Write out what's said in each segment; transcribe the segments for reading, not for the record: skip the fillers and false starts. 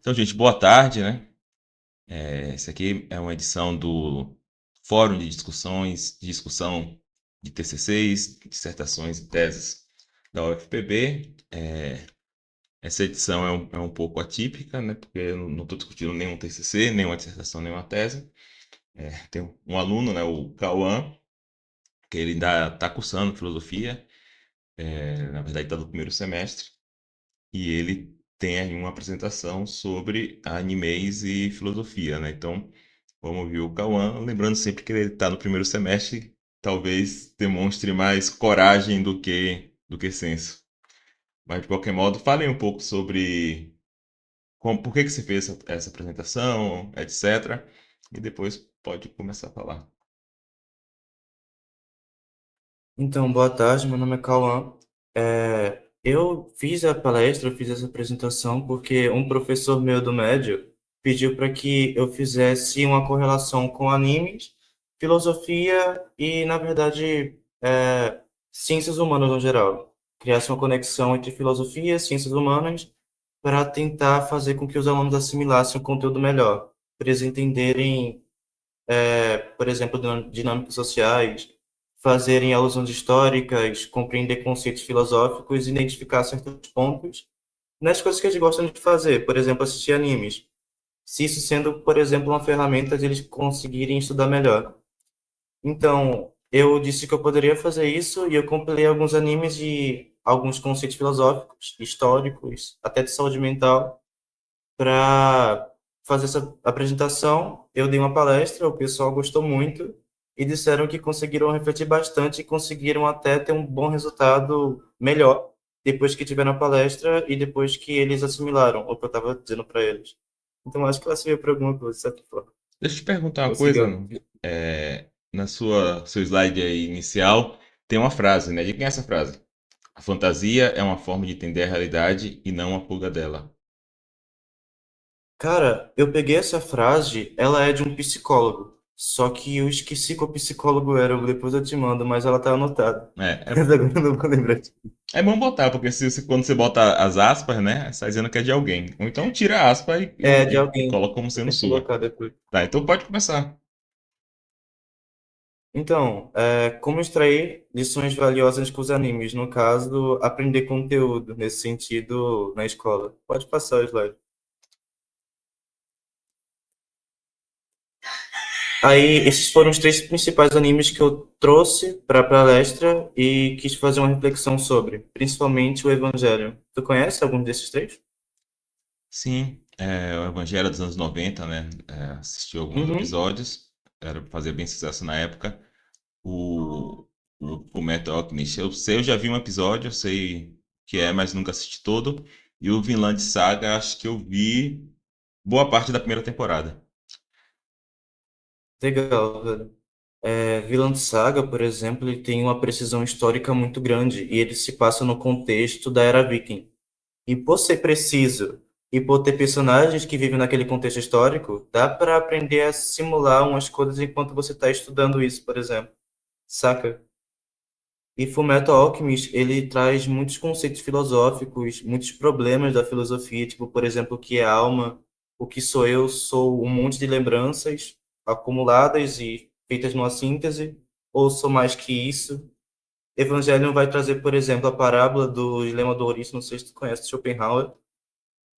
Então, gente, boa tarde, né? Essa aqui é uma edição do Fórum de Discussões, de discussão de TCCs, dissertações e teses da UFPB. Essa edição é um pouco atípica, né? Porque eu não estou discutindo nenhum TCC, nenhuma dissertação, nenhuma tese. Tem um aluno, né, o Cauã, que ele ainda está cursando filosofia, na verdade está no primeiro semestre, e ele tem aí uma apresentação sobre animes e filosofia, né? Então, vamos ouvir o Cauã, lembrando sempre que ele está no primeiro semestre, talvez demonstre mais coragem do que senso. Mas, de qualquer modo, falem um pouco sobre por que você fez essa apresentação, etc. E depois pode começar a falar. Então, boa tarde, meu nome é Cauã. Eu fiz a palestra, eu fiz essa apresentação porque um professor meu do médio pediu para que eu fizesse uma correlação com animes, filosofia e, na verdade, ciências humanas no geral. Criasse uma conexão entre filosofia e ciências humanas para tentar fazer com que os alunos assimilassem o conteúdo melhor, para eles entenderem por exemplo, dinâmicas sociais, fazerem alusões históricas, compreender conceitos filosóficos, identificar certos pontos nas coisas que eles gostam de fazer, por exemplo, assistir animes. Se isso sendo, por exemplo, uma ferramenta de eles conseguirem estudar melhor. Então, eu disse que eu poderia fazer isso e eu compilei alguns animes e alguns conceitos filosóficos, históricos, até de saúde mental, para fazer essa apresentação. Eu dei uma palestra, o pessoal gostou muito e disseram que conseguiram refletir bastante e conseguiram até ter um bom resultado melhor depois que tiveram a palestra e depois que eles assimilaram o que eu estava dizendo para eles. Então, acho que ela serviu para alguma coisa, de certa forma. Deixa eu te perguntar uma coisa. Conseguiu. Na seu slide aí inicial, tem uma frase, né? De quem é essa frase? A fantasia é uma forma de entender a realidade e não a fuga dela. Cara, eu peguei essa frase, ela é de um psicólogo. Só que eu esqueci qual psicólogo era, depois eu te mando, mas ela tá anotada. É, Mas agora eu não vou lembrar. é bom botar, porque quando você bota as aspas, né? Você está dizendo que é de alguém. Ou então tira a aspa e, É, de e alguém. coloca como Eu sendo tenho que sua. colocar depois. Tá, então pode começar. Então, como extrair lições valiosas com os animes? No caso, aprender conteúdo nesse sentido na escola. Pode passar o slide. Aí, esses foram os três principais animes que eu trouxe para a palestra e quis fazer uma reflexão sobre, principalmente o Evangelho. Tu conhece algum desses três? Sim, o Evangelho dos anos 90, né? Assisti alguns Uhum. episódios. Era fazer bem sucesso na época. O Fullmetal Alchemist, eu sei, eu já vi um episódio, eu sei que é, mas nunca assisti todo. E o Vinland Saga, acho que eu vi boa parte da primeira temporada. Legal, velho. Vinland Saga, por exemplo, ele tem uma precisão histórica muito grande e ele se passa no contexto da Era Viking. E por ser preciso e por ter personagens que vivem naquele contexto histórico, dá para aprender a simular umas coisas enquanto você está estudando isso, por exemplo. Saca? E Fullmetal Alchemist, ele traz muitos conceitos filosóficos, muitos problemas da filosofia, tipo, por exemplo, o que é alma, o que sou eu, sou um monte de lembranças acumuladas e feitas numa síntese, ou sou mais que isso. Evangelion vai trazer, por exemplo, a parábola do dilema do ouriço, não sei se tu conhece Schopenhauer,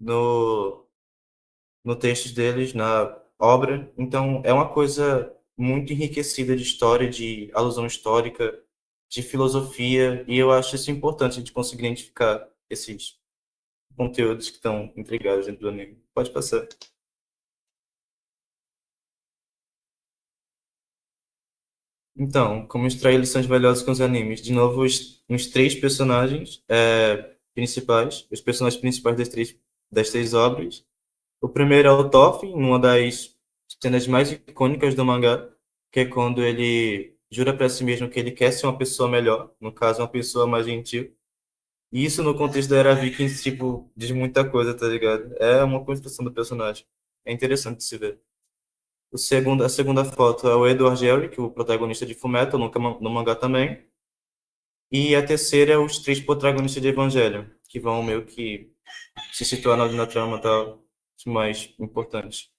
no, no texto deles, na obra. Então, é uma coisa muito enriquecida de história, de alusão histórica, de filosofia, e eu acho isso importante, a gente conseguir identificar esses conteúdos que estão intrigados dentro do anime. Pode passar. Então, como extrair lições valiosas com os animes? De novo, os três personagens principais, os personagens principais das três obras. O primeiro é o Toph, numa das cenas mais icônicas do mangá, que é quando ele jura pra si mesmo que ele quer ser uma pessoa melhor, no caso, uma pessoa mais gentil. E isso no contexto da Era Vikings, tipo, diz muita coisa, tá ligado? É uma construção do personagem. É interessante de se ver. A segunda foto é o Edward Elric, o protagonista de Fullmetal, no mangá também. E a terceira é os três protagonistas de Evangelho, que vão meio que se situar na trama e tal. os mais importantes.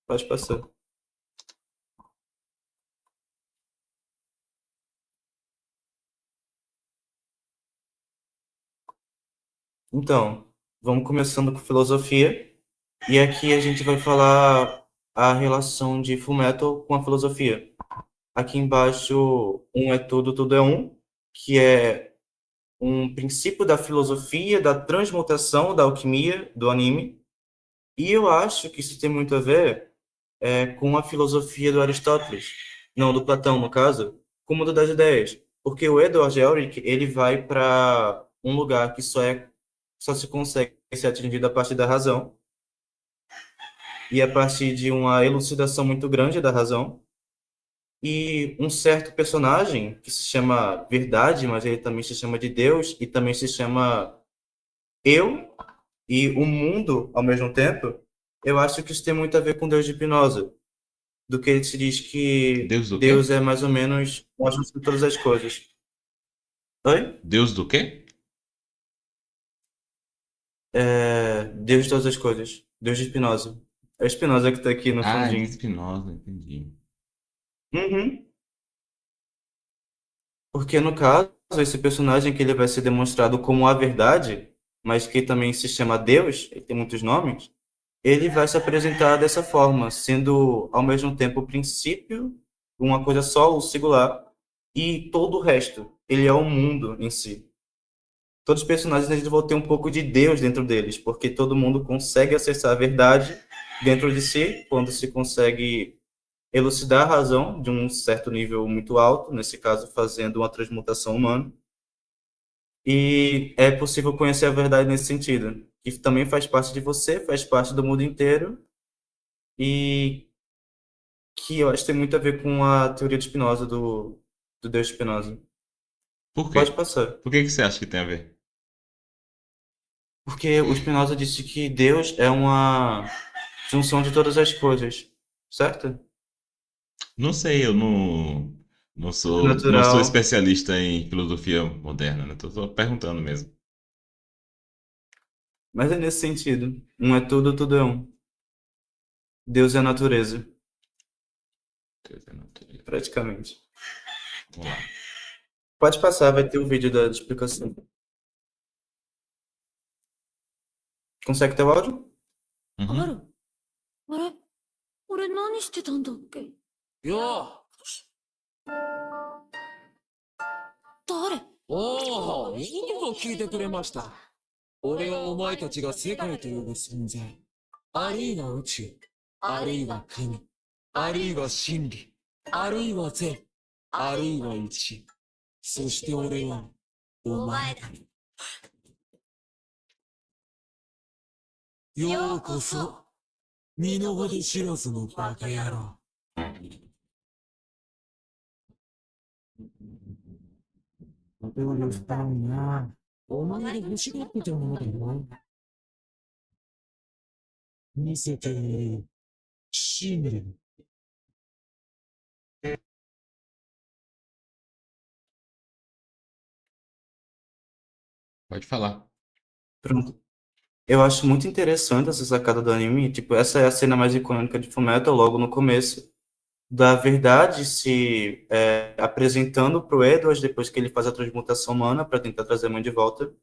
Pode passar. Então, vamos começando com filosofia. E aqui a gente vai falar a relação de Fullmetal com a filosofia. Aqui embaixo, um é tudo, tudo é um, que é um princípio da filosofia, da transmutação, da alquimia, do anime. E eu acho que isso tem muito a ver com a filosofia do Aristóteles, não, do Platão, no caso, com o mundo das ideias. Porque o Edward Elric, ele vai para um lugar que só se consegue ser atingido a partir da razão, e a partir de uma elucidação muito grande da razão. E um certo personagem que se chama Verdade, mas ele também se chama de Deus e também se chama Eu e o mundo ao mesmo tempo. Eu acho que isso tem muito a ver com Deus de Spinoza, do que ele se diz que Deus do Deus quê? é mais ou menos o conjunto de todas as coisas. Oi? Deus do quê? Deus de todas as coisas. Deus de Spinoza. É Spinoza que está aqui no Ah, de fundinho. Spinoza, entendi. Uhum. Porque, no caso, esse personagem que ele vai ser demonstrado como a verdade, mas que também se chama Deus, ele tem muitos nomes, ele vai se apresentar dessa forma, sendo ao mesmo tempo o princípio, uma coisa só, o singular, e todo o resto. Ele é o mundo em si. Todos os personagens eles vão ter um pouco de Deus dentro deles, porque todo mundo consegue acessar a verdade dentro de si, quando se consegue elucidar a razão de um certo nível muito alto, nesse caso fazendo uma transmutação humana. E é possível conhecer a verdade nesse sentido, que também faz parte de você, faz parte do mundo inteiro, e que eu acho que tem muito a ver com a teoria de Spinoza, do Deus Spinoza. Por Pode quê? passar. Por que que você acha que tem a ver? Porque o Spinoza disse que Deus é uma junção de todas as coisas, certo? Não sei, eu não sou Natural. especialista em filosofia moderna, né? Tô perguntando mesmo. Mas é nesse sentido. Um é tudo, tudo é um. Deus é a natureza, praticamente. Vamos lá. Pode passar, vai ter o vídeo da explicação. Consegue ter o áudio? ある。Uhum. あれ俺何してたんだっけよう誰おお、いいぞ聞いてくれました。俺はお前たちが世界と呼ぶ存在、あるいは宇宙、あるいは神、あるいは真理、あるいは善、あるいは一。そして俺はお前だ。ようこそ、身の程知らずのバカ野郎。俺はしたいな。お前が欲しがってたものだよ。見せて真理。Pode falar. Pronto. Eu acho muito interessante essa sacada do anime. Tipo, essa é a cena mais icônica de Fullmetal, logo no começo, da verdade se apresentando pro Edward depois que ele faz a transmutação humana para tentar trazer a mãe de volta.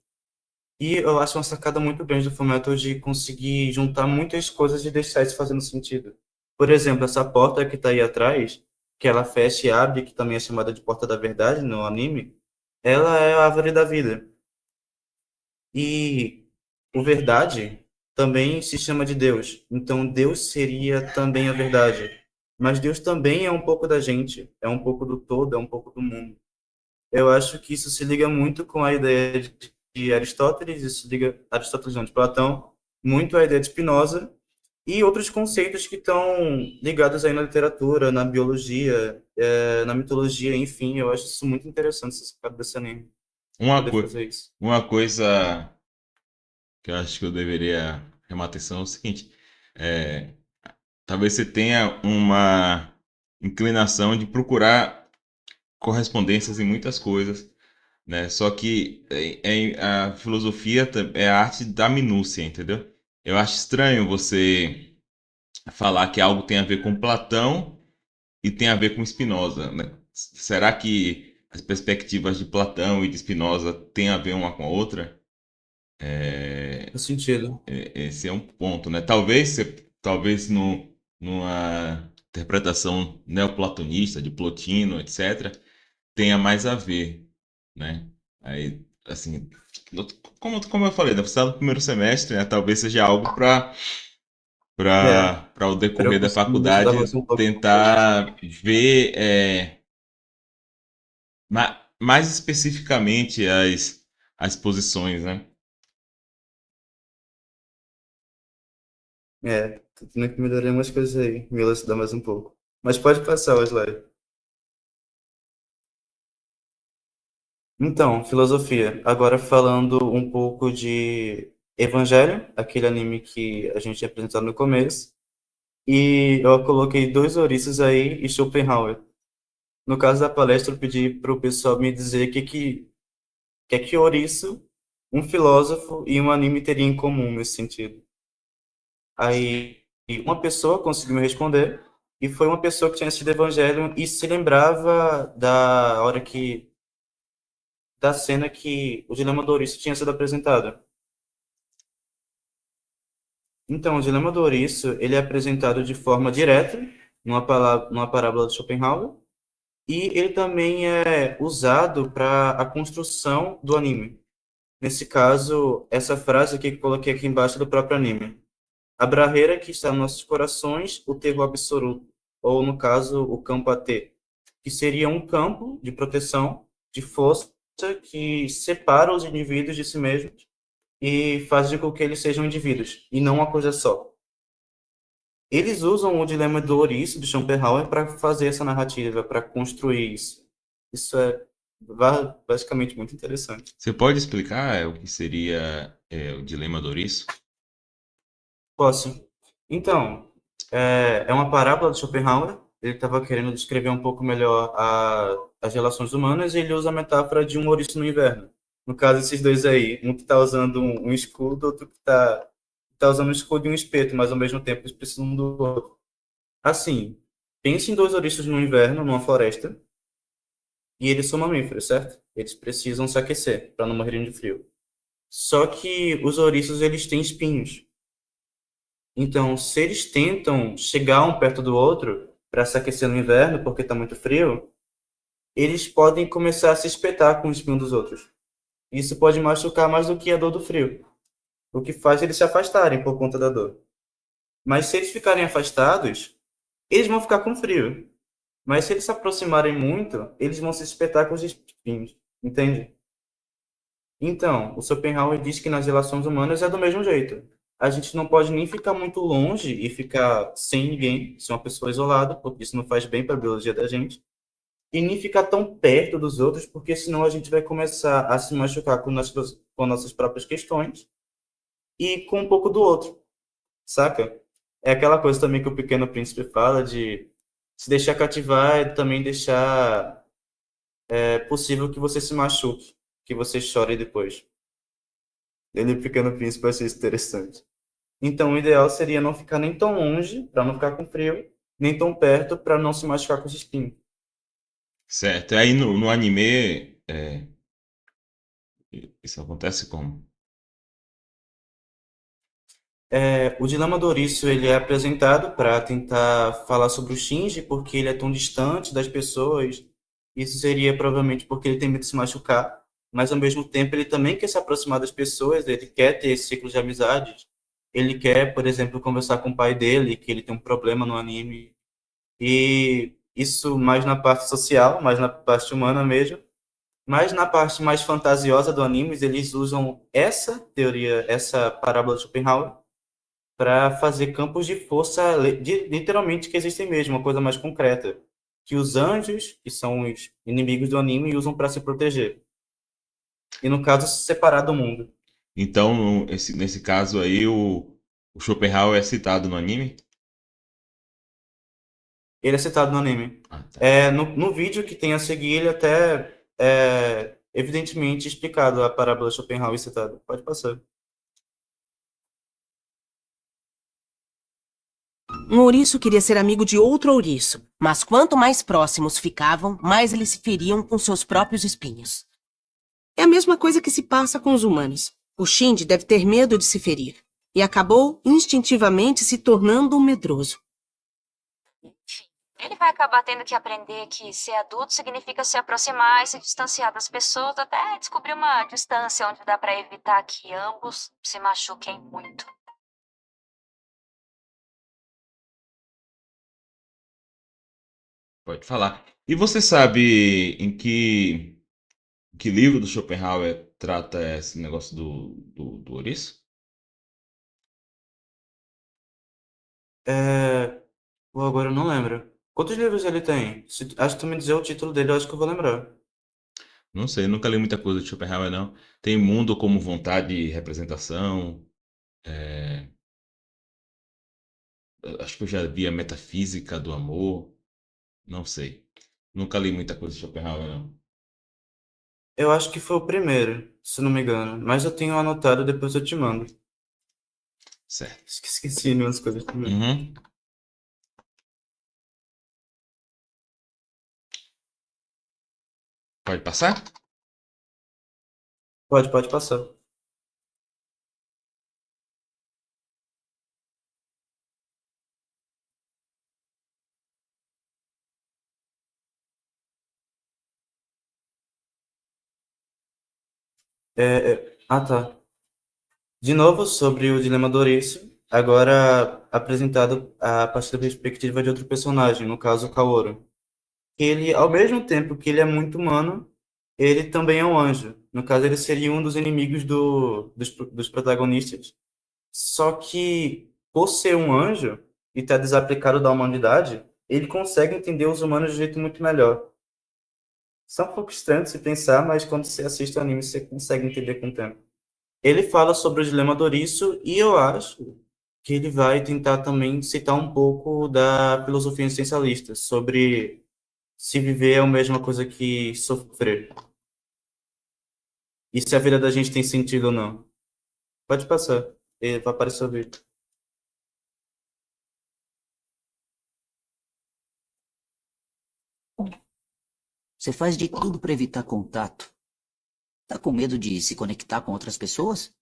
E eu acho uma sacada muito grande do Fullmetal de conseguir juntar muitas coisas e deixar isso fazendo sentido. Por exemplo, essa porta que tá aí atrás, que ela fecha e abre, que também é chamada de Porta da Verdade no anime, ela é a árvore da vida. E o verdade também se chama de Deus. Então Deus seria também a verdade. Mas Deus também é um pouco da gente, é um pouco do todo, é um pouco do mundo. Eu acho que isso se liga muito com a ideia de Aristóteles, isso se liga Aristóteles não, de Platão, muito à ideia de Spinoza e outros conceitos que estão ligados aí na literatura, na biologia, na mitologia, enfim, eu acho isso muito interessante, essa sacada desse anime, Uma, poder coi- fazer isso. uma coisa que eu acho que eu deveria chamar a atenção é o seguinte: é, talvez você tenha uma inclinação de procurar correspondências em muitas coisas, né? Só que a filosofia é a arte da minúcia, entendeu? eu acho estranho você falar que algo tem a ver com Platão e tem a ver com Spinoza, né? Será que as perspectivas de Platão e de Spinoza têm a ver uma com a outra? No sentido. Esse é um ponto, né? Talvez numa interpretação neoplatonista de Plotino, etc., tenha mais a ver, né? Aí, assim, como eu falei, né? Você está no primeiro semestre, né? Talvez seja algo É, para o para eu decorrer da conseguir estudar faculdade mais um pouco depois. tentar ver mais especificamente as posições, né? É, tô tendo que melhorar umas coisas aí, me elucidar mais um pouco. Mas pode passar o slide. Então, filosofia. Agora falando um pouco de Evangelho, aquele anime que a gente tinha apresentado no começo. E eu coloquei dois ouriços aí e Schopenhauer. No caso da palestra, eu pedi para o pessoal me dizer o que ouriço, um filósofo e um anime teriam em comum nesse sentido. Aí uma pessoa conseguiu me responder e foi uma pessoa que tinha assistido Evangelho e se lembrava da cena que o Dilema do Ouriço tinha sido apresentado. Então, o Dilema do Ouriço, ele é apresentado de forma direta numa parábola de Schopenhauer e ele também é usado para a construção do anime. Nesse caso, essa frase aqui que eu coloquei aqui embaixo é do próprio anime. A barreira que está nos nossos corações, o terror absoluto, ou no caso, o campo AT, que seria um campo de proteção, de força, que separa os indivíduos de si mesmos e faz com que eles sejam indivíduos, e não uma coisa só. Eles usam o dilema do ouriço, de Schopenhauer, para fazer essa narrativa, para construir isso. Isso é basicamente muito interessante. Você pode explicar o que seria o dilema do ouriço? Posso. Então, é uma parábola de Schopenhauer. Ele estava querendo descrever um pouco melhor as relações humanas e ele usa a metáfora de um ouriço no inverno. No caso, esses dois aí, um que está usando um escudo, outro que tá usando um escudo e um espeto, mas ao mesmo tempo eles precisam um do outro. Assim, pense em dois ouriços no inverno, numa floresta, e eles são mamíferos, certo? Eles precisam se aquecer para não morrerem de frio. Só que os ouriços, eles têm espinhos. Então, se eles tentam chegar um perto do outro para se aquecer no inverno, porque está muito frio, eles podem começar a se espetar com o espinho dos outros. Isso pode machucar mais do que a dor do frio, o que faz eles se afastarem por conta da dor. Mas se eles ficarem afastados, eles vão ficar com frio. Mas se eles se aproximarem muito, eles vão se espetar com os espinhos. Entende? Então, o Schopenhauer diz que nas relações humanas é do mesmo jeito. A gente não pode nem ficar muito longe e ficar sem ninguém, ser uma pessoa isolada, porque isso não faz bem para a biologia da gente. E nem ficar tão perto dos outros, porque senão a gente vai começar a se machucar com nossas próprias questões e com um pouco do outro, saca? É aquela coisa também que o Pequeno Príncipe fala de se deixar cativar é também deixar possível que você se machuque, que você chore depois. Ele, o Pequeno Príncipe, eu achei isso interessante. Então, o ideal seria não ficar nem tão longe, para não ficar com frio, nem tão perto, para não se machucar com os espinhos. Certo. E aí no anime, isso acontece como? O Dilema do Ouriço, ele é apresentado para tentar falar sobre o Shinji, porque ele é tão distante das pessoas. Isso seria provavelmente porque ele tem medo de se machucar, mas ao mesmo tempo ele também quer se aproximar das pessoas, ele quer ter esse ciclo de amizades. Ele quer, por exemplo, conversar com o pai dele, que ele tem um problema no anime. E isso mais na parte social, mais na parte humana mesmo. Mas na parte mais fantasiosa do anime, eles usam essa teoria, essa parábola de Schopenhauer, para fazer campos de força literalmente que existem mesmo, uma coisa mais concreta. Que os anjos, que são os inimigos do anime, usam para se proteger. E no caso, se separar do mundo. Então, nesse caso aí, o Schopenhauer é citado no anime? Ele é citado no anime. Ah, tá. No vídeo que tem a seguir, ele até evidentemente explicado a parábola de Schopenhauer citada. Pode passar. Um ouriço queria ser amigo de outro ouriço, mas quanto mais próximos ficavam, mais eles se feriam com seus próprios espinhos. É a mesma coisa que se passa com os humanos. O Shinji deve ter medo de se ferir, e acabou instintivamente se tornando um medroso. Enfim, ele vai acabar tendo que aprender que ser adulto significa se aproximar e se distanciar das pessoas até descobrir uma distância onde dá pra evitar que ambos se machuquem muito. Pode falar. E você sabe em que livro do Schopenhauer trata esse negócio do ouriço? Pô, agora eu não lembro. Quantos livros ele tem? Acho que tu me dizer o título dele, eu acho que eu vou lembrar. Não sei, nunca li muita coisa de Schopenhauer, não. Tem Mundo como Vontade e Representação. é, Acho que eu já vi a Metafísica do Amor. Não sei. Nunca li muita coisa de Schopenhauer, não. Eu acho que foi o primeiro, se não me engano. Mas eu tenho anotado, depois eu te mando. Certo. Esqueci umas coisas também. Uhum. Pode passar? Pode passar. Tá. De novo, sobre o dilema do ouriço, agora apresentado a partir da perspectiva de outro personagem, no caso, o Kaoru. Ele, ao mesmo tempo que ele é muito humano, ele também é um anjo. No caso, ele seria um dos inimigos dos protagonistas. Só que, por ser um anjo e estar desaplicado da humanidade, ele consegue entender os humanos de um jeito muito melhor. Isso é um pouco estranho de se pensar, mas quando você assiste o anime, você consegue entender com o tempo. Ele fala sobre o dilema do ouriço e eu acho que ele vai tentar também citar um pouco da filosofia existencialista, sobre se viver é a mesma coisa que sofrer. E se a vida da gente tem sentido ou não. Pode passar. Vai aparecer o vídeo. Você faz de tudo para evitar contato. Tá com medo de se conectar com outras pessoas?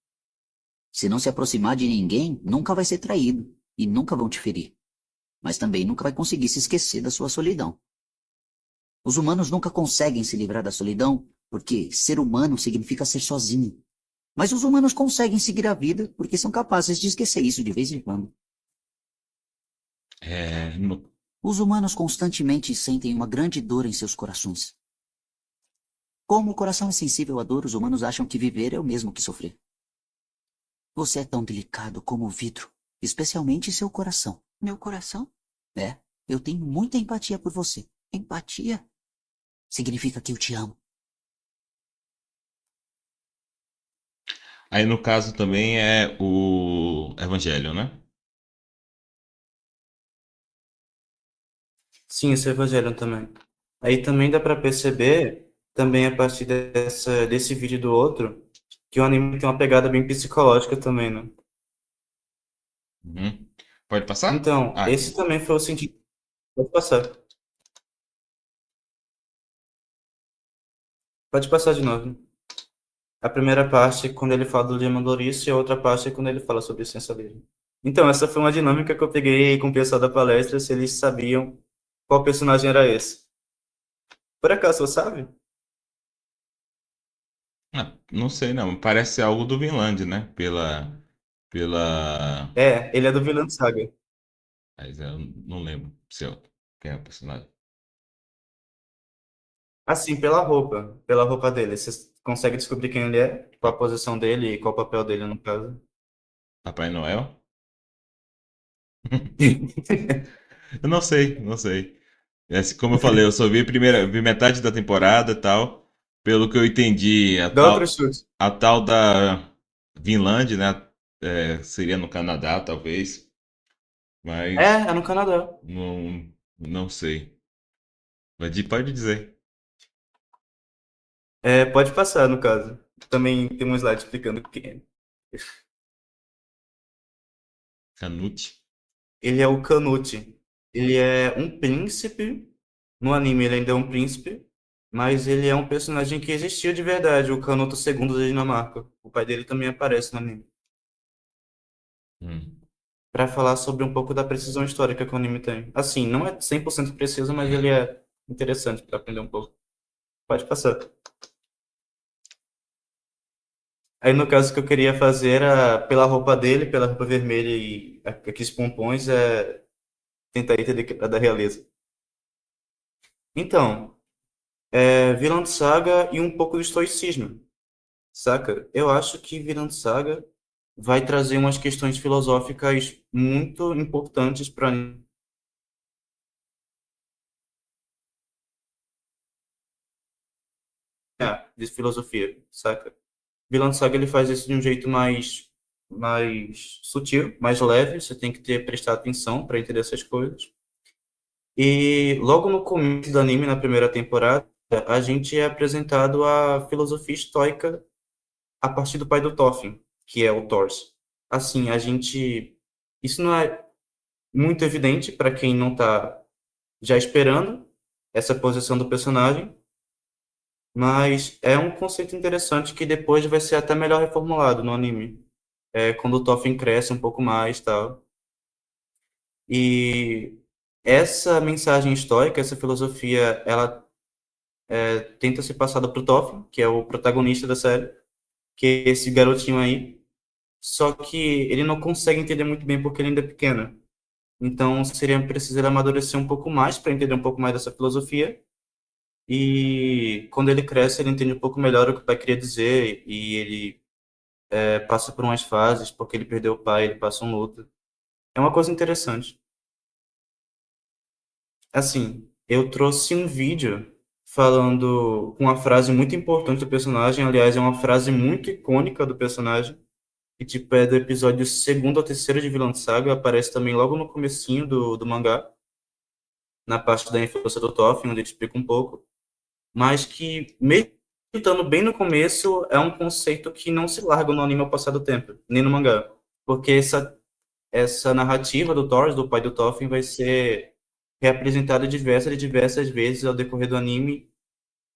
Se não se aproximar de ninguém, nunca vai ser traído e nunca vão te ferir. Mas também nunca vai conseguir se esquecer da sua solidão. Os humanos nunca conseguem se livrar da solidão porque ser humano significa ser sozinho. Mas os humanos conseguem seguir a vida porque são capazes de esquecer isso de vez em quando. No- Os humanos constantemente sentem uma grande dor em seus corações. Como o coração é sensível à dor, os humanos acham que viver é o mesmo que sofrer. Você é tão delicado como o vidro, especialmente seu coração. Meu coração? É, eu tenho muita empatia por você. Empatia significa que eu te amo. Aí no caso também é o Evangelho, né? Sim, esse Evangelho também. Aí também dá para perceber, também a partir desse vídeo do outro, que o anime tem uma pegada bem psicológica também, né? Uhum. Pode passar? Então, Ah, esse também foi o sentido. Pode passar. Pode passar de novo. A primeira parte é quando ele fala do Dilema do Ouriço e a outra parte é quando ele fala sobre essencialismo. Então, essa foi uma dinâmica que eu peguei com o pessoal da palestra, se eles sabiam qual personagem era esse. Por acaso, você sabe? não sei não, parece algo do Vinland, né? Pela... Ele é do Vinland Saga. Mas eu não lembro quem é o personagem. Assim, pela roupa dele. Você consegue descobrir quem ele é, qual a posição dele e qual o papel dele no caso. Papai Noel? Eu não sei, não sei. Como eu falei, eu só vi metade da temporada e tal. Pelo que eu entendi, Dá outro chute. a tal da Vinland, né? Seria no Canadá, talvez. Mas É no Canadá. não sei. Pode dizer. Pode passar, no caso. Também tem um slide explicando quem é. Canute. ele é o Canute. Ele é um príncipe. No anime ele ainda é um príncipe, mas ele é um personagem que existiu de verdade, o Canuto II da Dinamarca. O pai dele também aparece no anime. Hum. Para falar sobre um pouco da precisão histórica que o anime tem. Assim, não é 100% preciso, mas ele é interessante para aprender um pouco. Pode passar. Aí no caso que eu queria fazer era pela roupa dele, pela roupa vermelha e aqueles pompons, tentar entender a da realeza. Então, Vinland Saga e um pouco de estoicismo, saca? Eu acho que Vinland Saga vai trazer umas questões filosóficas muito importantes para de filosofia, saca? Vinland Saga ele faz isso de um jeito mais sutil, mais leve, você tem que prestar atenção para entender essas coisas. E logo no começo do anime, na primeira temporada, a gente é apresentado a filosofia estoica a partir do pai do Thorfinn, que é o Thors. Assim, a gente. Isso não é muito evidente para quem não está já esperando essa posição do personagem, mas é um conceito interessante que depois vai ser até melhor reformulado no anime. Quando o Thorfinn cresce um pouco mais, tal. E essa mensagem estoica, essa filosofia, ela tenta ser passada pro Thorfinn, que é o protagonista da série, que é esse garotinho aí. Só que ele não consegue entender muito bem porque ele ainda é pequeno. Então seria preciso ele amadurecer um pouco mais para entender um pouco mais dessa filosofia. E quando ele cresce, ele entende um pouco melhor o que o pai queria dizer e ele passa por umas fases, porque ele perdeu o pai, ele passa um luto. É uma coisa interessante. Assim, eu trouxe um vídeo falando com uma frase muito importante do personagem, aliás, é uma frase muito icônica do personagem, que tipo é do episódio segundo ou terceiro de Vinland Saga, aparece também logo no comecinho do mangá, na parte da infância do Thorfinn, onde ele explica um pouco, mas que mesmo estando bem no começo, é um conceito que não se larga no anime ao passar do tempo, nem no mangá, porque essa narrativa do Thor, do pai do Thorfinn, vai ser reapresentada diversas e diversas vezes ao decorrer do anime,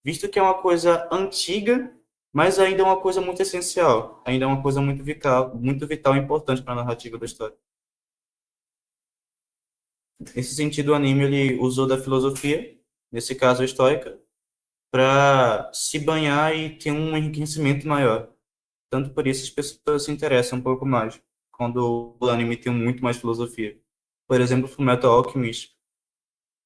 visto que é uma coisa antiga, mas ainda é uma coisa muito essencial, ainda é uma coisa muito vital e importante para a narrativa da história. Nesse sentido, o anime ele usou da filosofia, nesse caso a estoica, para se banhar e ter um enriquecimento maior. Tanto por isso as pessoas se interessam um pouco mais quando o anime tem muito mais filosofia. Por exemplo, Fullmetal Alchemist,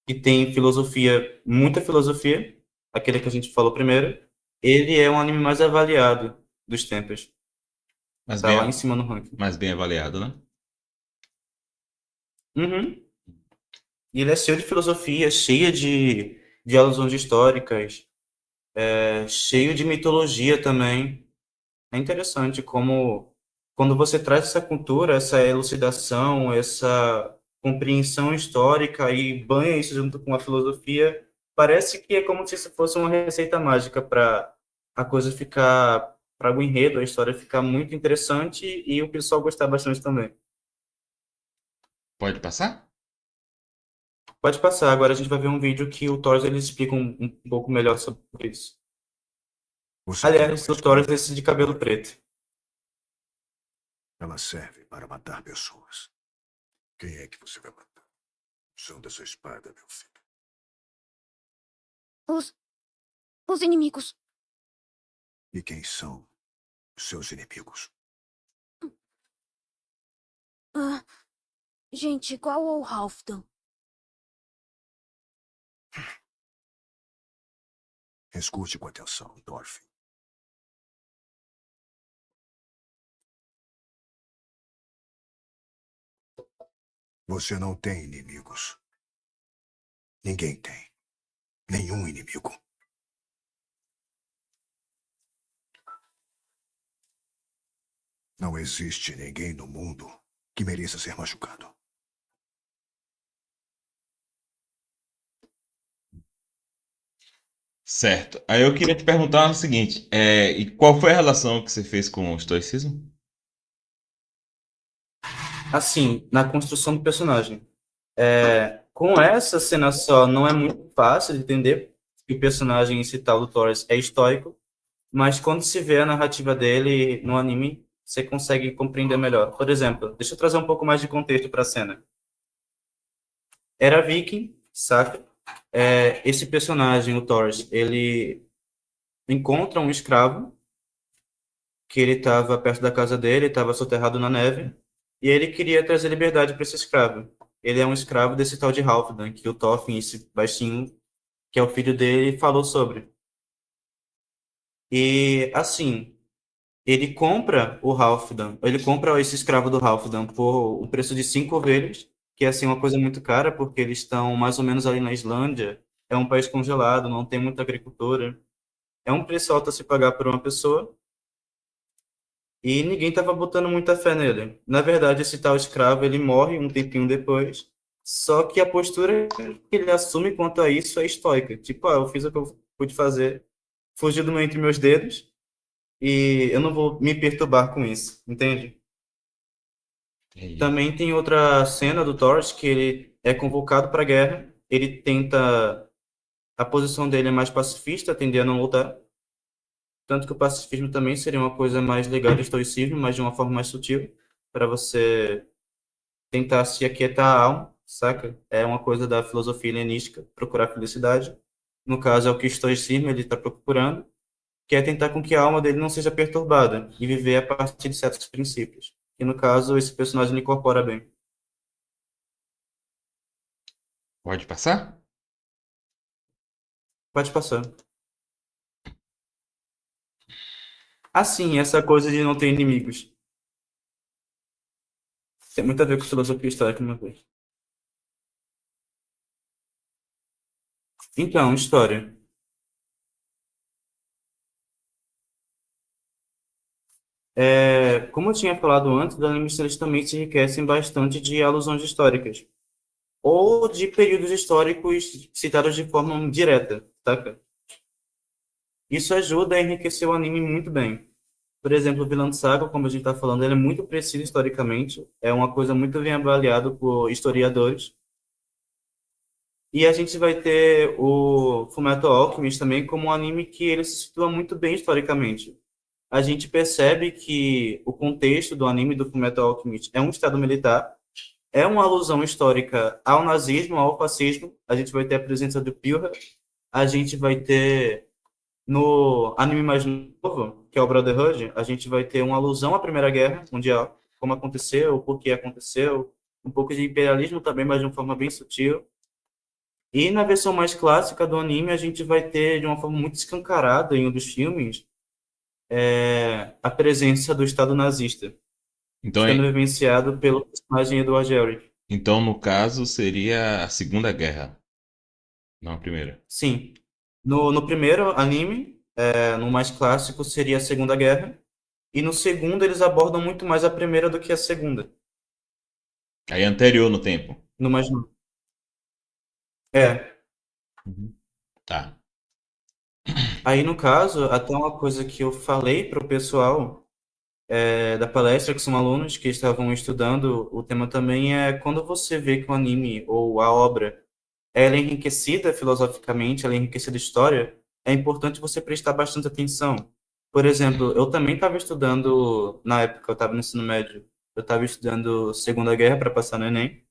que tem filosofia, muita filosofia, aquele que a gente falou primeiro, ele é um anime mais avaliado dos tempos. Mas Tá bem, lá em cima no ranking. mas bem avaliado, né? Uhum. E ele é cheio de filosofia, cheio de alusões históricas, cheio de mitologia também. É interessante como, quando você traz essa cultura, essa elucidação, essa compreensão histórica e banha isso junto com a filosofia, parece que é como se isso fosse uma receita mágica para a coisa ficar, para o enredo, a história ficar muito interessante e o pessoal gostar bastante também. Pode passar? Pode passar, agora a gente vai ver um vídeo que o Thor eles explicam um pouco melhor sobre isso. Você tem Aliás, uma o Thor é espada. esse de cabelo preto. Ela serve para matar pessoas. Quem é que você vai matar? Usando essa espada, meu filho. Os inimigos. E quem são os seus inimigos? Ah, gente igual ao Halfdan. Escute com atenção, Thorfinn. Você não tem inimigos. Ninguém tem. Nenhum inimigo. Não existe ninguém no mundo que mereça ser machucado. Certo. Aí eu queria te perguntar o seguinte, e qual foi a relação que você fez com o estoicismo? assim, na construção do personagem. Com essa cena só, não é muito fácil de entender que o personagem esse tal do Torres é estoico, mas quando se vê a narrativa dele no anime, você consegue compreender melhor. Por exemplo, deixa eu trazer um pouco mais de contexto para a cena. Era viking, saca? Esse personagem, o Torres, ele encontra um escravo que ele estava perto da casa dele, estava soterrado na neve, e ele queria trazer liberdade para esse escravo. Ele é um escravo desse tal de Halfdan, que o Thorfinn, esse baixinho, que é o filho dele, falou sobre. E, assim, ele compra o Halfdan, ele compra esse escravo do Halfdan por o preço de 5 ovelhas, que é, assim, uma coisa muito cara, porque eles estão mais ou menos ali na Islândia, é um país congelado, não tem muita agricultura. É um preço alto a se pagar por uma pessoa, e ninguém estava botando muita fé nele. Na verdade, esse tal escravo, ele morre um tempinho depois, só que a postura que ele assume quanto a isso é estoica. Tipo, eu fiz o que eu pude fazer, fugiu do meu entre meus dedos, e eu não vou me perturbar com isso, entende? Entendi. Também tem outra cena do Thor que ele é convocado para a guerra, ele tenta... A posição dele é mais pacifista, tende a não lutar, tanto que o pacifismo também seria uma coisa mais ligada ao estoicismo, mas de uma forma mais sutil, para você tentar se aquietar a alma, saca? É uma coisa da filosofia helenística, procurar felicidade. No caso, é o que o estoicismo ele está procurando, que é tentar com que a alma dele não seja perturbada e viver a partir de certos princípios. E no caso, esse personagem ele incorpora bem. Pode passar? Pode passar. Assim, essa coisa de não ter inimigos. Tem muito a ver com filosofia histórica, uma vez. Então, história. Como eu tinha falado antes, os animes eles também se enriquecem bastante de alusões históricas, ou de períodos históricos citados de forma direta, saca? Isso ajuda a enriquecer o anime muito bem. Por exemplo, o Vinland Saga, como a gente está falando, ele é muito preciso historicamente, é uma coisa muito bem avaliada por historiadores. E a gente vai ter o Fullmetal Alchemist também como um anime que ele se situa muito bem historicamente. A gente percebe que o contexto do anime do Fullmetal Alchemist é um estado militar, é uma alusão histórica ao nazismo, ao fascismo. A gente vai ter a presença do Führer, a gente vai ter no anime mais novo, que é o Brotherhood, a gente vai ter uma alusão à Primeira Guerra Mundial, como aconteceu, por que aconteceu, um pouco de imperialismo também, mas de uma forma bem sutil. E na versão mais clássica do anime, a gente vai ter, de uma forma muito escancarada em um dos filmes, a presença do Estado nazista, Então, sendo vivenciado pelo personagem Edward Elric. então, no caso, seria a Segunda Guerra, não a primeira. Sim. No primeiro anime, no mais clássico, seria a Segunda Guerra. E no segundo, eles abordam muito mais a primeira do que a segunda. Aí é anterior no tempo. No mais novo. É. Uhum. Tá. Aí, no caso, até uma coisa que eu falei para o pessoal da palestra, que são alunos que estavam estudando o tema também, é quando você vê que o anime ou a obra ela é enriquecida filosoficamente, ela é enriquecida de história, é importante você prestar bastante atenção. Por exemplo, eu também estava estudando, na época eu estava no ensino médio, eu estava estudando Segunda Guerra para passar no Enem.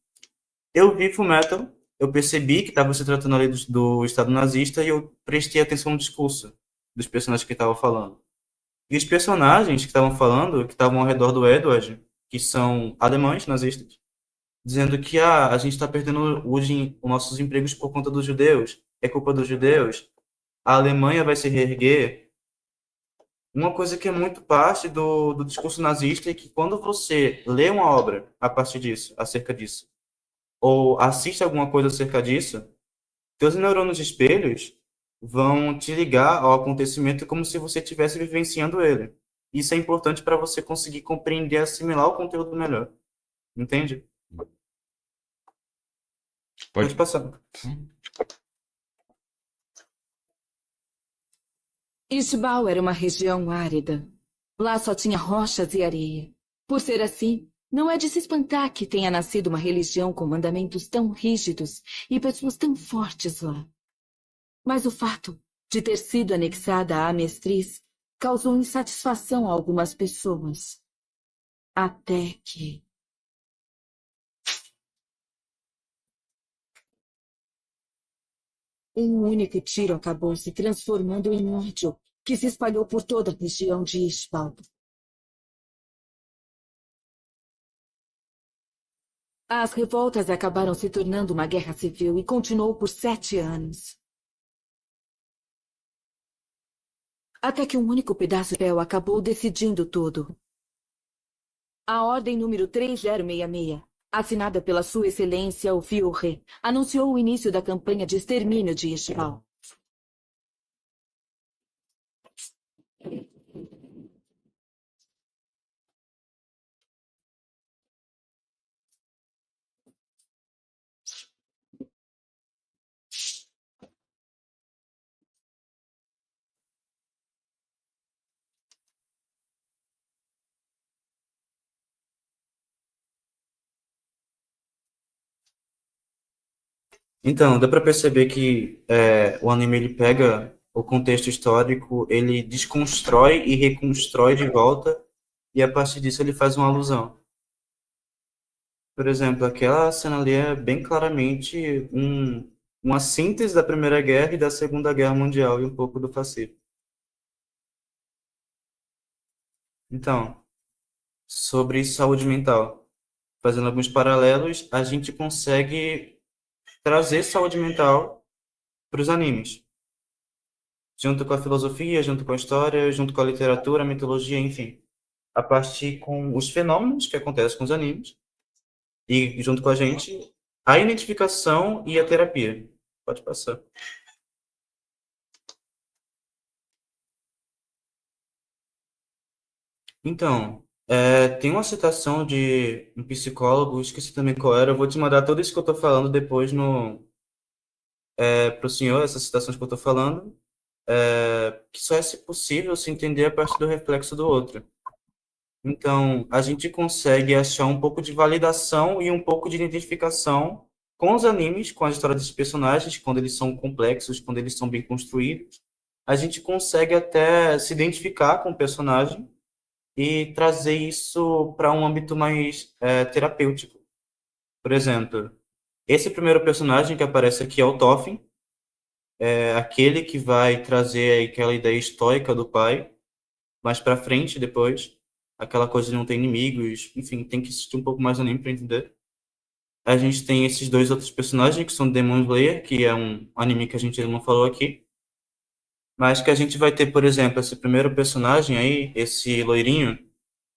Eu vi Fullmetal, eu percebi que estava se tratando ali do Estado nazista e eu prestei atenção no discurso dos personagens que estavam falando. E os personagens que estavam falando, que estavam ao redor do Edward, que são alemães nazistas, dizendo que a gente está perdendo os nossos empregos por conta dos judeus, é culpa dos judeus, a Alemanha vai se reerguer. Uma coisa que é muito parte do discurso nazista é que quando você lê uma obra a partir disso, acerca disso, ou assiste alguma coisa acerca disso, teus neurônios espelhos vão te ligar ao acontecimento como se você estivesse vivenciando ele. Isso é importante para você conseguir compreender e assimilar o conteúdo melhor. Entende? Pode Pode. passar. Ishbal era uma região árida. Lá só tinha rochas e areia. Por ser assim, Não é de se espantar que tenha nascido uma religião com mandamentos tão rígidos e pessoas tão fortes lá. Mas o fato de ter sido anexada à mestriz causou insatisfação a algumas pessoas. Até que... Um único tiro acabou se transformando em ódio que se espalhou por toda a região de Ishbal. As revoltas acabaram se tornando uma guerra civil e continuou por 7 anos. Até que um único pedaço de papel acabou decidindo tudo. A Ordem número 3066, assinada pela Sua Excelência o Fiorre, anunciou o início da campanha de extermínio de Ishbal. Então, dá pra perceber que o anime ele pega o contexto histórico, ele desconstrói e reconstrói de volta, e a partir disso ele faz uma alusão. Por exemplo, aquela cena ali é bem claramente uma síntese da Primeira Guerra e da Segunda Guerra Mundial e um pouco do fascismo. Então, sobre saúde mental, fazendo alguns paralelos, a gente consegue trazer saúde mental para os animes, junto com a filosofia, junto com a história, junto com a literatura, a mitologia, enfim, a partir com os fenômenos que acontecem com os animes e junto com a gente a identificação e a terapia. Pode passar. Então, tem uma citação de um psicólogo, esqueci também qual era, eu vou te mandar tudo isso que eu estou falando depois para o senhor, essas citações que eu estou falando, que só é possível se entender a partir do reflexo do outro. Então, a gente consegue achar um pouco de validação e um pouco de identificação com os animes, com a história dos personagens, quando eles são complexos, quando eles são bem construídos. A gente consegue até se identificar com o personagem e trazer isso para um âmbito mais terapêutico. Por exemplo, esse primeiro personagem que aparece aqui é o Toffin, aquele que vai trazer aquela ideia estoica do pai, mais para frente depois, aquela coisa de não ter inimigos, enfim, tem que assistir um pouco mais anime para entender. A gente tem esses dois outros personagens, que são Demon Slayer, que é um anime que a gente ainda não falou aqui, mas que a gente vai ter, por exemplo, esse primeiro personagem aí, esse loirinho,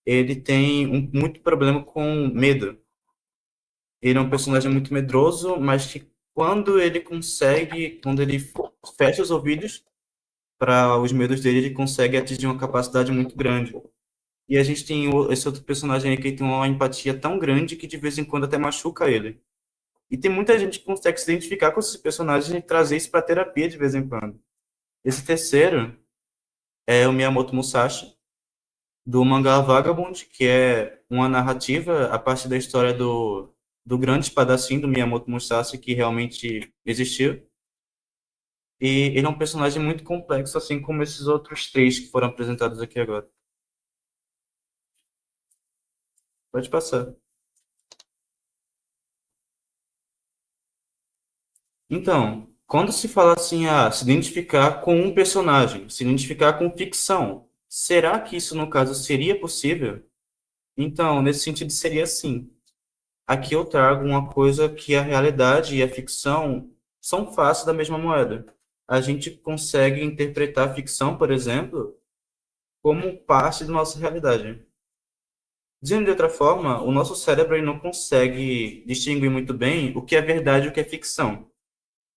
ele tem muito problema com medo. Ele é um personagem muito medroso, mas que quando ele fecha os ouvidos para os medos dele, ele consegue atingir uma capacidade muito grande. E a gente tem esse outro personagem aí que tem uma empatia tão grande que de vez em quando até machuca ele. E tem muita gente que consegue se identificar com esses personagens e trazer isso para terapia de vez em quando. Esse terceiro é o Miyamoto Musashi, do mangá Vagabond, que é uma narrativa a partir da história do grande espadachim do Miyamoto Musashi, que realmente existiu. E ele é um personagem muito complexo, assim como esses outros três que foram apresentados aqui agora. Pode passar. Então, quando se fala assim, se identificar com um personagem, se identificar com ficção, será que isso, no caso, seria possível? Então, nesse sentido, seria sim. Aqui eu trago uma coisa que a realidade e a ficção são faces da mesma moeda. A gente consegue interpretar a ficção, por exemplo, como parte da nossa realidade. Dizendo de outra forma, o nosso cérebro ele não consegue distinguir muito bem o que é verdade e o que é ficção.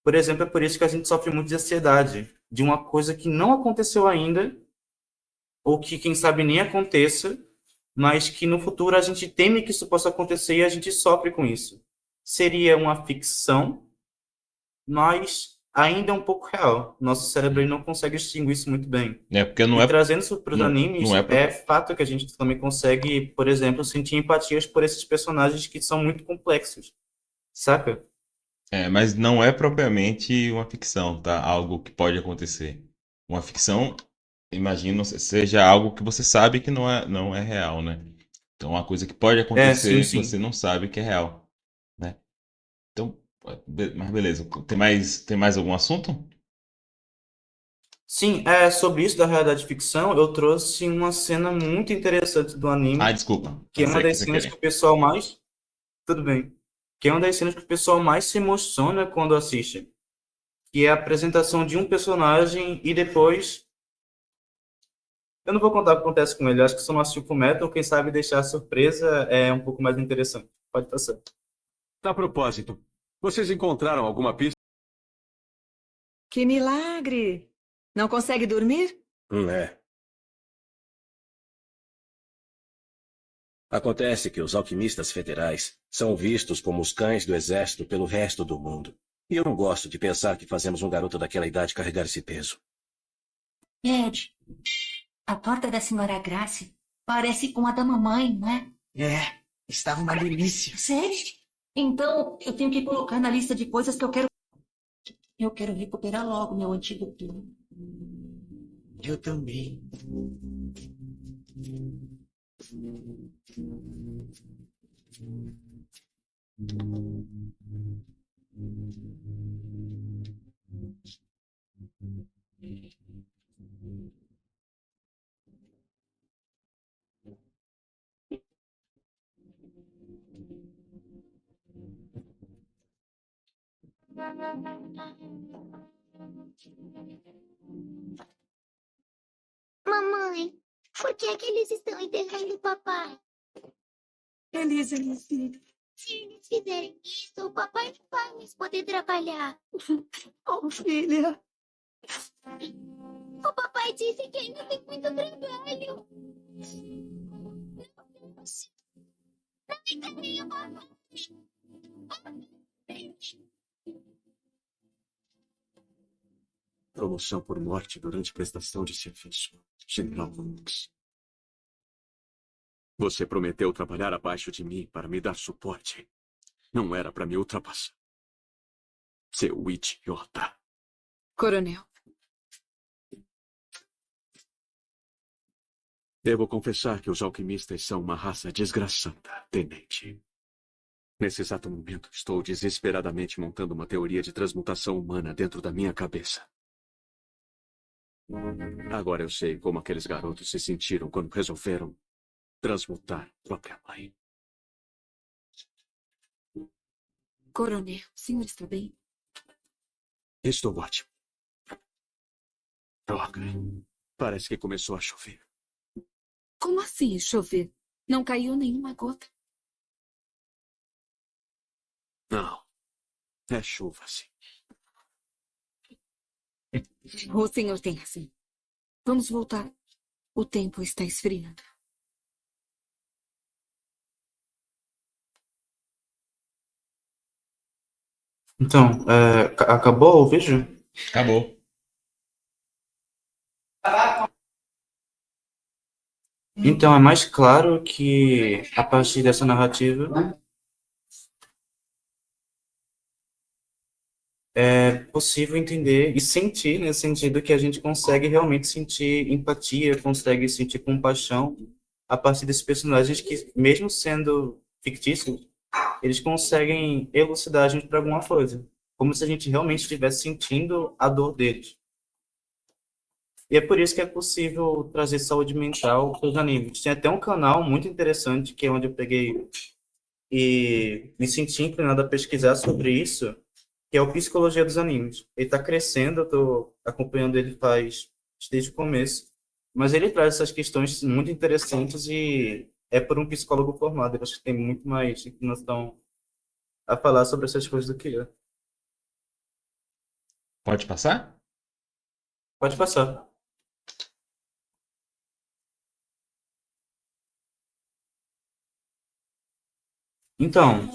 Por exemplo, é por isso que a gente sofre muito de ansiedade, de uma coisa que não aconteceu ainda, ou que, quem sabe, nem aconteça, mas que no futuro a gente teme que isso possa acontecer e a gente sofre com isso. Seria uma ficção, mas ainda é um pouco real. Nosso cérebro ele não consegue distinguir isso muito bem. Porque E trazendo isso para os não é animes, é fato que a gente também consegue, por exemplo, sentir empatias por esses personagens que são muito complexos, saca? mas não é propriamente uma ficção, tá? Algo que pode acontecer. Uma ficção, imagino, seja algo que você sabe que não é real, né? Então, uma coisa que pode É, sim, acontecer que você sim. não sabe que é real, né? Então, mas beleza. Tem mais algum assunto? Sim, sobre isso da realidade ficção, eu trouxe uma cena muito interessante do Ah, anime, desculpa. que é uma Passei aqui das sem cenas que querer. o pessoal mais. Tudo bem. Que é uma das cenas que o pessoal mais se emociona quando assiste. Que é a apresentação de um personagem e depois. Eu não vou contar o que acontece com ele, eu acho que se eu não assistiu Fullmetal, quem sabe deixar a surpresa é um pouco mais interessante. Pode passar. A propósito, vocês encontraram alguma pista? Que milagre! Não consegue dormir? É. Acontece que os alquimistas federais são vistos como os cães do exército pelo resto do mundo. E eu não gosto de pensar que fazemos um garoto daquela idade carregar esse peso. Ed, a torta da senhora Grace parece com a da mamãe, não é? Estava uma delícia. Sério? Então, eu tenho que colocar na lista de coisas que eu quero. Eu quero recuperar logo meu antigo plano. Eu também. Mamãe, por que é que eles estão enterrando o papai? Elisa, minha filha. Se eles fizerem isso, o papai não vai mais poder trabalhar. Oh, filha. O papai disse que ainda tem muito trabalho. Meu Deus. Não enterrem o papai. Promoção por morte durante prestação de serviço. General Lux. Você prometeu trabalhar abaixo de mim para me dar suporte. Não era para me ultrapassar. Seu idiota. Coronel. Devo confessar que os alquimistas são uma raça desgraçada, tenente. Nesse exato momento, estou desesperadamente montando uma teoria de transmutação humana dentro da minha cabeça. Agora eu sei como aqueles garotos se sentiram quando resolveram transmutar própria mãe. Coronel, o senhor está bem? Estou ótimo. Droga. Parece que começou a chover. Como assim chover? Não caiu nenhuma gota. Não. É chuva, sim. O senhor tem razão. Vamos voltar. O tempo está esfriando. Então, acabou o vídeo? Acabou. Então, é mais claro que a partir dessa narrativa é possível entender e sentir, nesse sentido que a gente consegue realmente sentir empatia, consegue sentir compaixão a partir desses personagens que, mesmo sendo fictícios, eles conseguem elucidar a gente para alguma coisa, como se a gente realmente estivesse sentindo a dor deles. E é por isso que é possível trazer saúde mental para os animes. Tem até um canal muito interessante, que é onde eu peguei e me senti inclinado a pesquisar sobre isso, que é o Psicologia dos Animes. Ele está crescendo, eu estou acompanhando ele faz desde o começo, mas ele traz essas questões muito interessantes e é por um psicólogo formado. Eu acho que tem muito mais inclinação a falar sobre essas coisas do que eu. Pode passar? Pode passar. Então,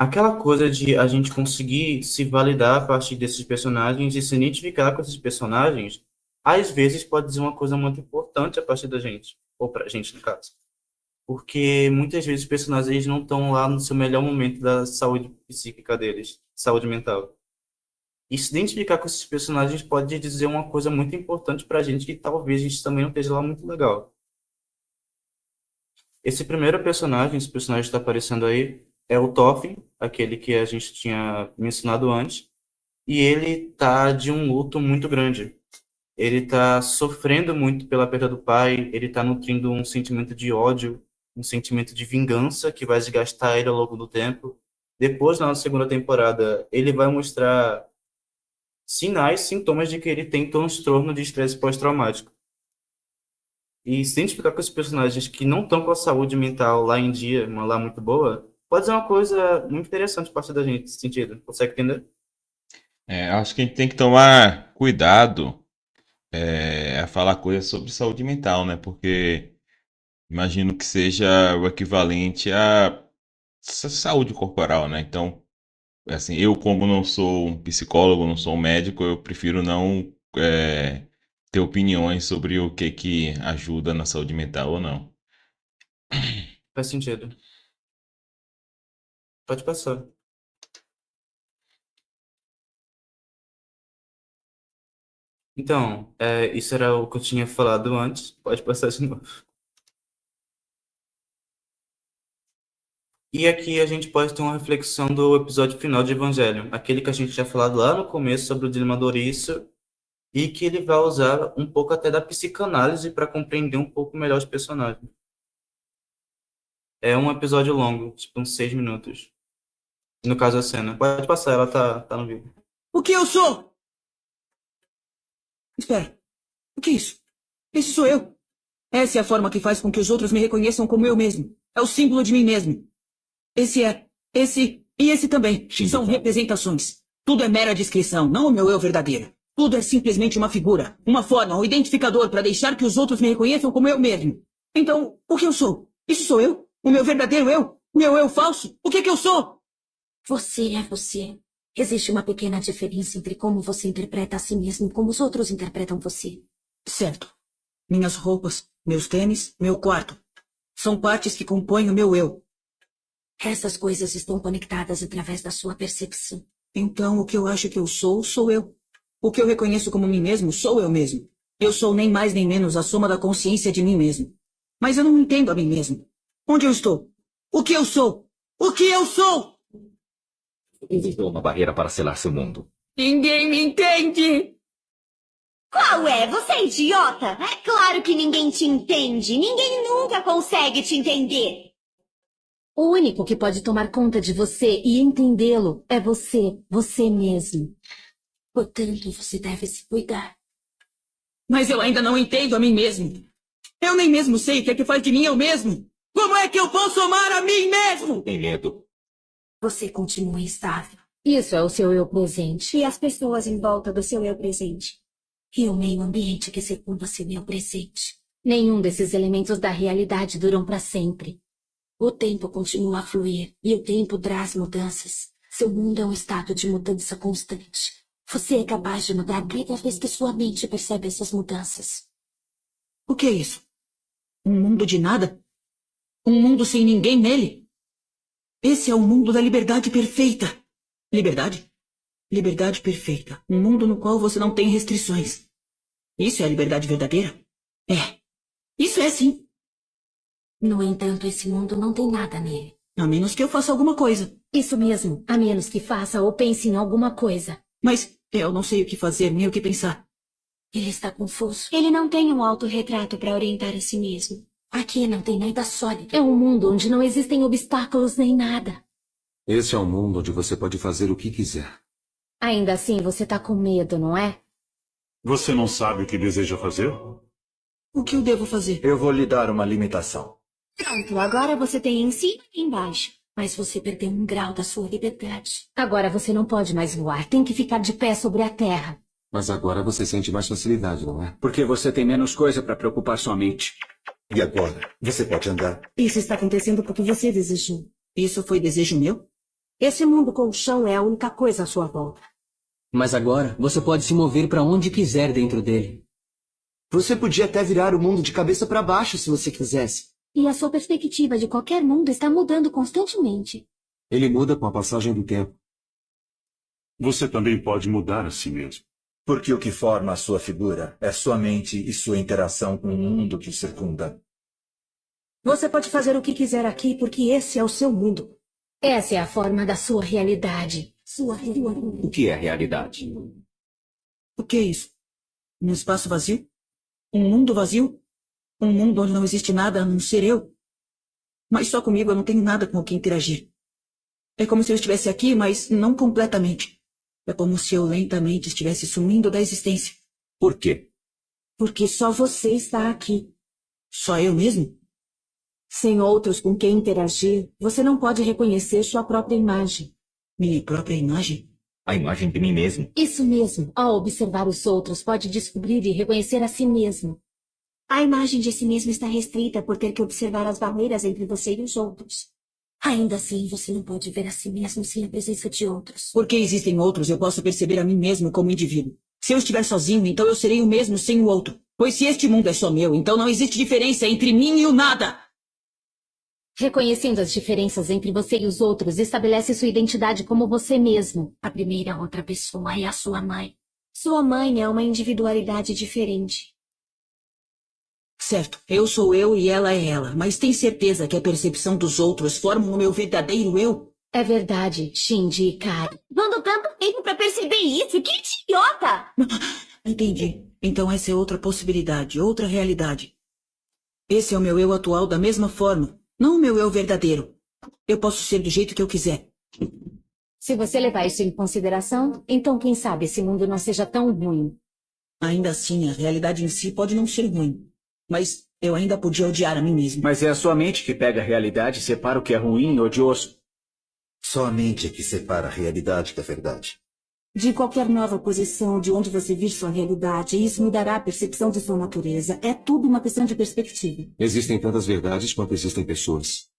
aquela coisa de a gente conseguir se validar a partir desses personagens e se identificar com esses personagens, às vezes pode dizer uma coisa muito importante a partir da gente, ou pra gente, no caso. Porque muitas vezes os personagens eles não estão lá no seu melhor momento da saúde psíquica deles, saúde mental. E se identificar com esses personagens pode dizer uma coisa muito importante pra gente que talvez a gente também não esteja lá muito legal. Esse primeiro personagem, esse personagem que está aparecendo aí, é o Thorfinn, aquele que a gente tinha mencionado antes, e ele tá de um luto muito grande. Ele tá sofrendo muito pela perda do pai, ele tá nutrindo um sentimento de ódio, um sentimento de vingança que vai desgastar ele ao longo do tempo. Depois, na segunda temporada, ele vai mostrar sinais, sintomas de que ele tem transtorno de estresse pós-traumático. E se identificar com esses personagens que não estão com a saúde mental lá em dia, lá muito boa, pode ser uma coisa muito interessante a partir da gente, nesse sentido. Consegue entender? Acho que a gente tem que tomar cuidado a falar coisas sobre saúde mental, né? Porque imagino que seja o equivalente à saúde corporal, né? Então, assim, eu como não sou um psicólogo, não sou um médico, eu prefiro não ter opiniões sobre o que ajuda na saúde mental ou não. Faz sentido. Pode passar. Então, isso era o que eu tinha falado antes. Pode passar de novo. E aqui a gente pode ter uma reflexão do episódio final de Evangelho, aquele que a gente tinha falado lá no começo sobre o dilema do ouriço, e que ele vai usar um pouco até da psicanálise para compreender um pouco melhor os personagens. É um episódio longo, tipo uns 6 minutos. No caso, a cena. Pode passar, ela tá no vídeo. O que eu sou? Espera. O que é isso? Esse sou eu. Essa é a forma que faz com que os outros me reconheçam como eu mesmo. É o símbolo de mim mesmo. Esse e esse também. São representações. Tudo é mera descrição, não o meu eu verdadeiro. Tudo é simplesmente uma figura, uma forma, um identificador para deixar que os outros me reconheçam como eu mesmo. Então, o que eu sou? Isso sou eu? O meu verdadeiro eu? Meu eu falso? O que eu sou? Você é você. Existe uma pequena diferença entre como você interpreta a si mesmo e como os outros interpretam você. Certo. Minhas roupas, meus tênis, meu quarto. São partes que compõem o meu eu. Essas coisas estão conectadas através da sua percepção. Então, o que eu acho que eu sou eu. O que eu reconheço como mim mesmo, sou eu mesmo. Eu sou nem mais nem menos a soma da consciência de mim mesmo. Mas eu não entendo a mim mesmo. Onde eu estou? O que eu sou? O que eu sou? Existe uma barreira para selar seu mundo. Ninguém me entende! Qual é? Você é idiota? É claro que ninguém te entende. Ninguém nunca consegue te entender. O único que pode tomar conta de você e entendê-lo é você mesmo. Portanto, você deve se cuidar. Mas eu ainda não entendo a mim mesmo. Eu nem mesmo sei o que é que faz de mim eu mesmo. Como é que eu posso amar a mim mesmo? Tem medo. Você continua instável. Isso é o seu eu presente. E as pessoas em volta do seu eu presente. E o meio ambiente que circunda seu eu presente. Nenhum desses elementos da realidade duram para sempre. O tempo continua a fluir e o tempo traz mudanças. Seu mundo é um estado de mudança constante. Você é capaz de mudar cada vez que sua mente percebe essas mudanças. O que é isso? Um mundo de nada? Um mundo sem ninguém nele? Esse é o mundo da liberdade perfeita. Liberdade? Liberdade perfeita. Um mundo no qual você não tem restrições. Isso é a liberdade verdadeira? É. Isso é sim. No entanto, esse mundo não tem nada nele. A menos que eu faça alguma coisa. Isso mesmo. A menos que faça ou pense em alguma coisa. Mas eu não sei o que fazer nem o que pensar. Ele está confuso. Ele não tem um autorretrato para orientar a si mesmo. Aqui não tem nada sólido. É um mundo onde não existem obstáculos nem nada. Esse é um mundo onde você pode fazer o que quiser. Ainda assim, você tá com medo, não é? Você não sabe o que deseja fazer? O que eu devo fazer? Eu vou lhe dar uma limitação. Pronto, agora você tem em cima e embaixo. Mas você perdeu um grau da sua liberdade. Agora você não pode mais voar. Tem que ficar de pé sobre a terra. Mas agora você sente mais facilidade, não é? Porque você tem menos coisa para preocupar sua mente. E agora? Você pode andar. Isso está acontecendo porque você desejou. Isso foi desejo meu? Esse mundo com o chão é a única coisa à sua volta. Mas agora você pode se mover para onde quiser dentro dele. Você podia até virar o mundo de cabeça para baixo se você quisesse. E a sua perspectiva de qualquer mundo está mudando constantemente. Ele muda com a passagem do tempo. Você também pode mudar a si mesmo. Porque o que forma a sua figura é sua mente e sua interação com o mundo que o circunda. Você pode fazer o que quiser aqui porque esse é o seu mundo. Essa é a forma da sua realidade. O que é realidade? O que é isso? Um espaço vazio? Um mundo vazio? Um mundo onde não existe nada a não ser eu? Mas só comigo eu não tenho nada com o que interagir. É como se eu estivesse aqui, mas não completamente. É como se eu lentamente estivesse sumindo da existência. Por quê? Porque só você está aqui. Só eu mesmo? Sem outros com quem interagir, você não pode reconhecer sua própria imagem. Minha própria imagem? A imagem de mim mesmo? Isso mesmo. Ao observar os outros, pode descobrir e reconhecer a si mesmo. A imagem de si mesmo está restrita por ter que observar as barreiras entre você e os outros. Ainda assim, você não pode ver a si mesmo sem a presença de outros. Porque existem outros, eu posso perceber a mim mesmo como indivíduo. Se eu estiver sozinho, então eu serei o mesmo sem o outro. Pois se este mundo é só meu, então não existe diferença entre mim e o nada. Reconhecendo as diferenças entre você e os outros, estabelece sua identidade como você mesmo. A primeira outra pessoa é a sua mãe. Sua mãe é uma individualidade diferente. Certo, eu sou eu e ela é ela, mas tem certeza que a percepção dos outros forma o meu verdadeiro eu? É verdade, Shinji e Kari. Dando tanto tempo pra perceber isso, que idiota! Entendi. Então essa é outra possibilidade, outra realidade. Esse é o meu eu atual da mesma forma, não o meu eu verdadeiro. Eu posso ser do jeito que eu quiser. Se você levar isso em consideração, então quem sabe esse mundo não seja tão ruim. Ainda assim, a realidade em si pode não ser ruim. Mas eu ainda podia odiar a mim mesmo. Mas é a sua mente que pega a realidade e separa o que é ruim e odioso. Só a mente é que separa a realidade da verdade. De qualquer nova posição de onde você vir sua realidade, isso mudará a percepção de sua natureza. É tudo uma questão de perspectiva. Existem tantas verdades quanto existem pessoas.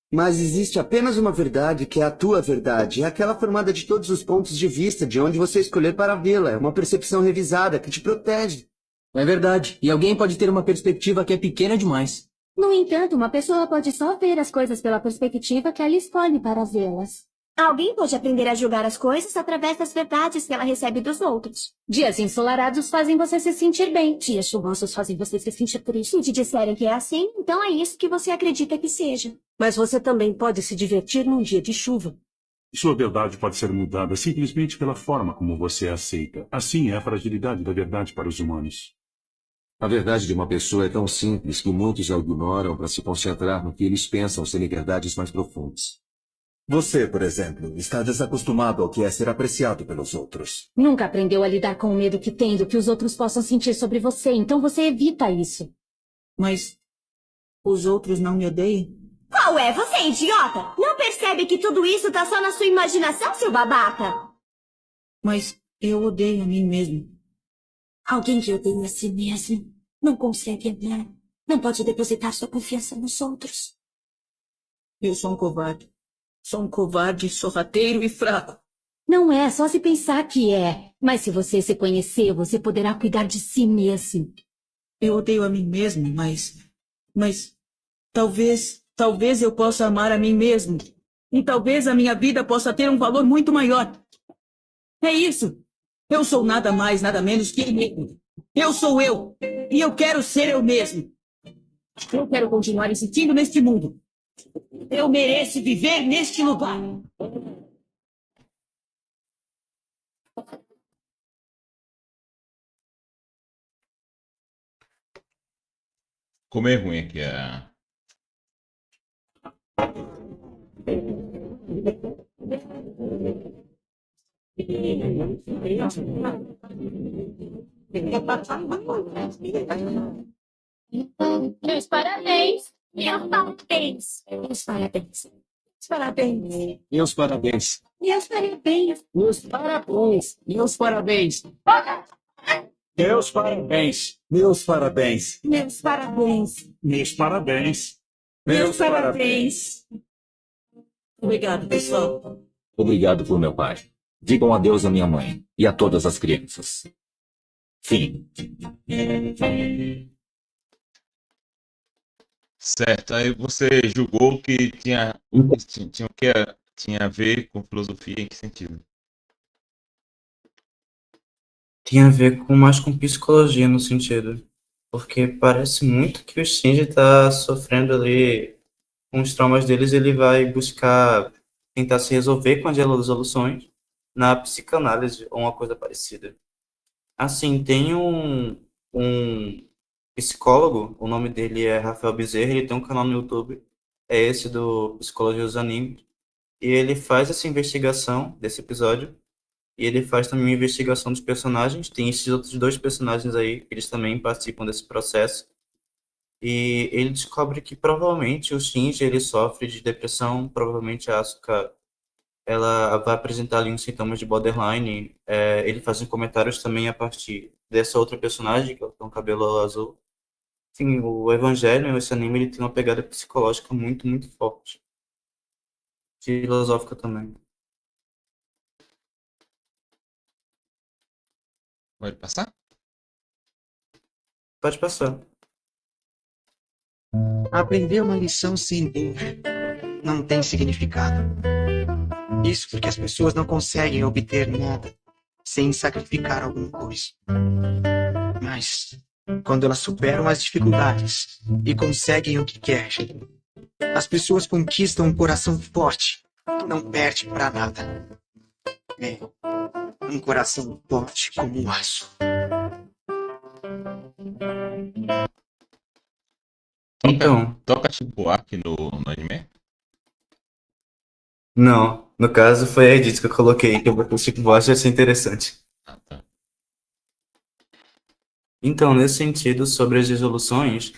Mas existe apenas uma verdade que é a tua verdade. É aquela formada de todos os pontos de vista, de onde você escolher para vê-la. É uma percepção revisada que te protege. É verdade. E alguém pode ter uma perspectiva que é pequena demais. No entanto, uma pessoa pode só ver as coisas pela perspectiva que ela escolhe para vê-las. Alguém pode aprender a julgar as coisas através das verdades que ela recebe dos outros. Dias ensolarados fazem você se sentir bem. Dias chuvosos fazem você se sentir triste. Se te disserem que é assim, então é isso que você acredita que seja. Mas você também pode se divertir num dia de chuva. Sua verdade pode ser mudada simplesmente pela forma como você a aceita. Assim é a fragilidade da verdade para os humanos. A verdade de uma pessoa é tão simples que muitos a ignoram para se concentrar no que eles pensam serem verdades mais profundas. Você, por exemplo, está desacostumado ao que é ser apreciado pelos outros. Nunca aprendeu a lidar com o medo que tem do que os outros possam sentir sobre você, então você evita isso. Mas os outros não me odeiam? Qual é? Você é idiota? Não percebe que tudo isso tá só na sua imaginação, seu babaca? Mas eu odeio a mim mesmo. Alguém que odeia a si mesmo não consegue amar. Não pode depositar sua confiança nos outros. Eu sou um covarde. Sou um covarde, sorrateiro e fraco. Não é, só se pensar que é. Mas se você se conhecer, você poderá cuidar de si mesmo. Eu odeio a mim mesmo, mas talvez eu possa amar a mim mesmo. E talvez a minha vida possa ter um valor muito maior. É isso. Eu sou nada mais, nada menos que eu mesmo. Eu sou eu. E eu quero ser eu mesmo. Eu quero continuar existindo neste mundo. Eu mereço viver neste lugar. Como é ruim aqui a... Meus parabéns. Meus parabéns. Meus parabéns. Meus parabéns. Meus parabéns. Meus parabéns. Meus parabéns. Meus parabéns. Meus parabéns. Meus parabéns. Meus parabéns. Meus parabéns. Meus parabéns. Obrigado, pessoal. Obrigado por meu pai. Digam adeus à minha mãe e a todas as crianças. Fim. Certo, aí você julgou que tinha o que tinha a ver com filosofia em que sentido? Tinha a ver mais com psicologia no sentido. Porque parece muito que o Shinji tá sofrendo ali com os traumas deles, ele vai buscar tentar se resolver com as resoluções na psicanálise ou uma coisa parecida. Assim, tem um psicólogo, o nome dele é Rafael Bezerra, ele tem um canal no YouTube, é esse do Psicologia dos Animes, e ele faz essa investigação desse episódio, e ele faz também uma investigação dos personagens, tem esses outros dois personagens aí, eles também participam desse processo, e ele descobre que provavelmente o Shinji ele sofre de depressão, provavelmente a Asuka ela vai apresentar ali uns sintomas de borderline. Ele faz uns comentários também a partir dessa outra personagem, que tem um cabelo azul. Sim, o Evangelho, esse anime, ele tem uma pegada psicológica muito, muito forte. Filosófica também. Pode passar? Pode passar. Aprender uma lição sem dor não tem significado. Isso porque as pessoas não conseguem obter nada sem sacrificar alguma coisa. Mas, quando elas superam as dificuldades e conseguem o que querem, as pessoas conquistam um coração forte que não perde pra nada. É um coração forte como um aço. Então, Toca Shibuaki no anime? não. No caso, foi a edit que eu coloquei, que eu botei o Chico Buarque, achei interessante. Então, nesse sentido, sobre as resoluções,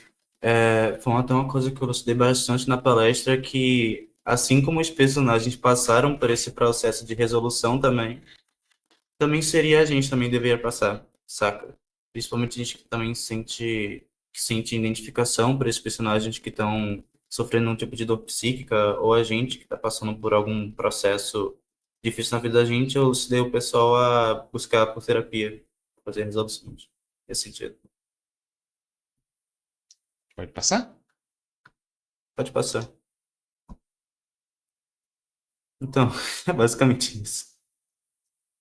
foi até uma coisa que eu gostei bastante na palestra, que assim como os personagens passaram por esse processo de resolução também seria a gente, também deveria passar, saca? Principalmente a gente que também sente identificação por esses personagens que estão sofrendo um tipo de dor psíquica, ou a gente que está passando por algum processo difícil na vida da gente, eu ensinei o pessoal a buscar por terapia, fazer resoluções nesse sentido. Pode passar? Pode passar. Então, é basicamente isso.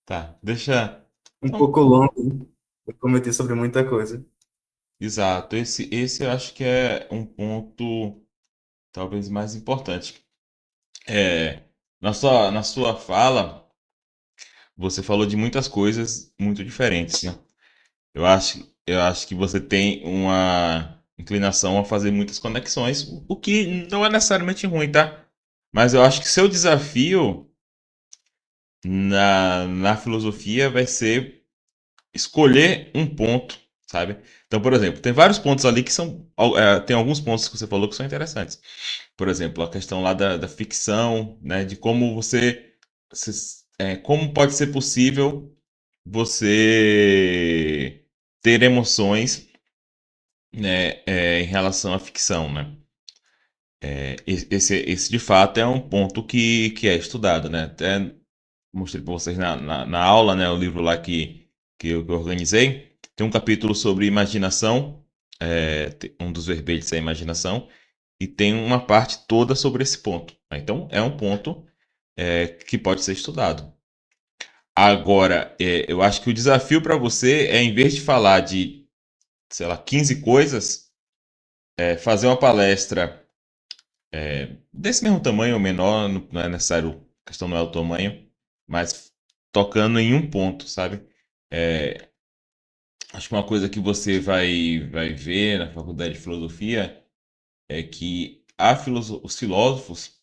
Tá, deixa. Um pouco longo, eu comentei sobre muita coisa. Exato, esse eu acho que é um ponto talvez mais importante. Na sua fala, você falou de muitas coisas muito diferentes, né? Eu acho que você tem uma inclinação a fazer muitas conexões, o que não é necessariamente ruim, tá? Mas eu acho que seu desafio na filosofia vai ser escolher um ponto, sabe? Então, por exemplo, tem vários pontos ali que são. Tem alguns pontos que você falou que são interessantes. Por exemplo, a questão lá da ficção, né? De como como pode ser possível você ter emoções, né, em relação à ficção, né? Esse de fato é um ponto que é estudado, né? Até mostrei para vocês na aula, né? O livro lá que eu organizei. Tem um capítulo sobre imaginação, um dos verbetes é a imaginação, e tem uma parte toda sobre esse ponto, né? Então, é um ponto que pode ser estudado. Agora, eu acho que o desafio para você é, em vez de falar de, sei lá, 15 coisas, fazer uma palestra desse mesmo tamanho ou menor, não é necessário, a questão não é o tamanho, mas tocando em um ponto, sabe? Acho que uma coisa que você vai ver na faculdade de filosofia é que os filósofos,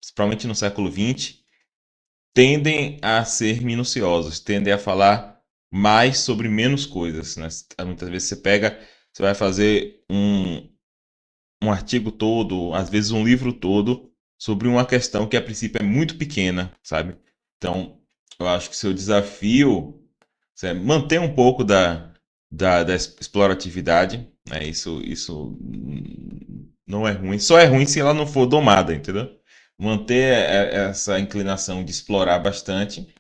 principalmente no século XX, tendem a ser minuciosos, tendem a falar mais sobre menos coisas, né? Muitas vezes você vai fazer um artigo todo, às vezes um livro todo, sobre uma questão que a princípio é muito pequena, sabe? Então, eu acho que seu desafio é manter um pouco da exploratividade, né? Isso não é ruim, só é ruim se ela não for domada, entendeu? manter essa inclinação de explorar bastante,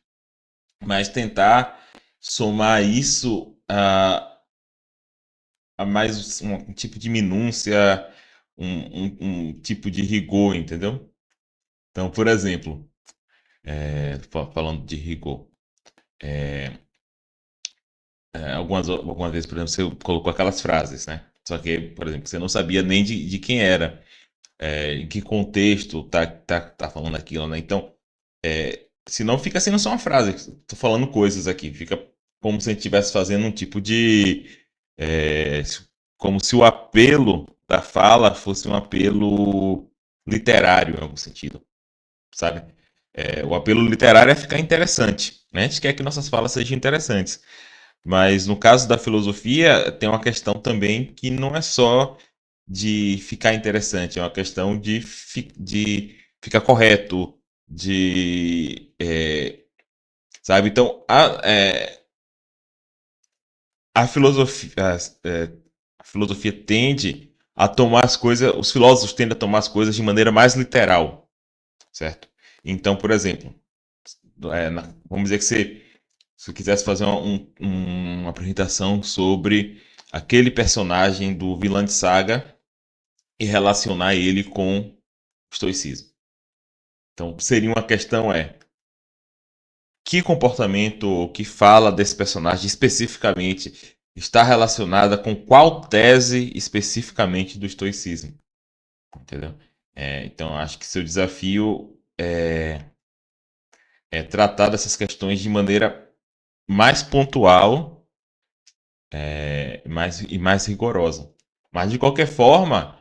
mas tentar somar isso a mais um tipo de minúcia, um tipo de rigor, entendeu? Então, por exemplo, falando de rigor, algumas vezes, por exemplo, você colocou aquelas frases, né? Só que, por exemplo, você não sabia nem de quem era, em que contexto tá falando aquilo, né? Então, se não fica sendo só uma frase, tô falando coisas aqui, fica como se a gente estivesse fazendo um tipo de. Como se o apelo da fala fosse um apelo literário, em algum sentido, sabe? O apelo literário é ficar interessante, né? A gente quer que nossas falas sejam interessantes. Mas no caso da filosofia, tem uma questão também que não é só de ficar interessante, é uma questão de ficar correto, sabe? Então, a filosofia, a filosofia tende a tomar as coisas, os filósofos tendem a tomar as coisas de maneira mais literal, certo? Então, por exemplo, vamos dizer que se eu quisesse fazer uma apresentação sobre aquele personagem do Vinland Saga e relacionar ele com o estoicismo. Então, seria uma questão que comportamento, que fala desse personagem especificamente está relacionada com qual tese especificamente do estoicismo, entendeu? Então, acho que seu desafio é tratar dessas questões de maneira mais pontual e mais rigorosa. Mas, de qualquer forma,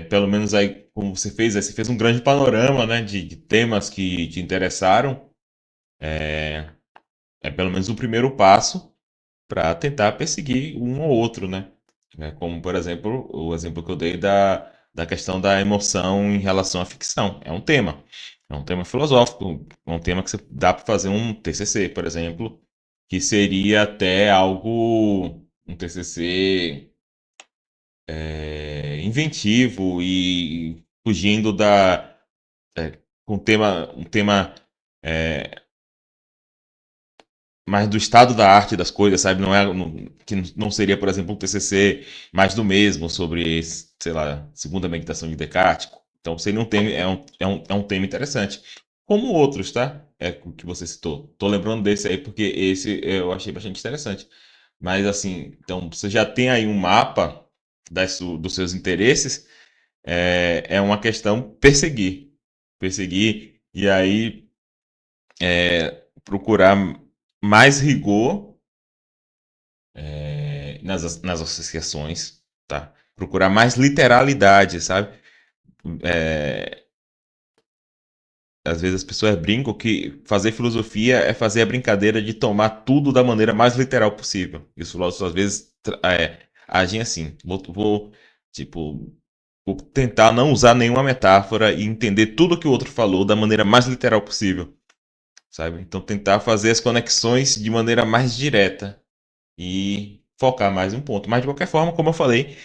pelo menos aí, como você fez um grande panorama, né, de temas que te interessaram. Pelo menos o primeiro passo para tentar perseguir um ou outro, né? Como, por exemplo, o exemplo que eu dei da questão da emoção em relação à ficção. É um tema filosófico, é um tema que você dá para fazer um TCC, por exemplo, que seria até um TCC inventivo e fugindo um tema mais do estado da arte das coisas, sabe? Que não seria, por exemplo, um TCC mais do mesmo sobre, sei lá, segunda meditação de Descartes. Então seria um tema, é um tema interessante. Como outros, tá? Que você citou. Tô lembrando desse aí porque esse eu achei bastante interessante. Mas assim, então você já tem aí um mapa dos seus interesses. É uma questão perseguir e aí procurar mais rigor nas associações, tá? Procurar mais literalidade, sabe? Às vezes as pessoas brincam que fazer filosofia é fazer a brincadeira de tomar tudo da maneira mais literal possível. E os filósofos às vezes agem assim. Vou tentar não usar nenhuma metáfora e entender tudo que o outro falou da maneira mais literal possível. Sabe? Então tentar fazer as conexões de maneira mais direta e focar mais um ponto. Mas de qualquer forma, como eu falei,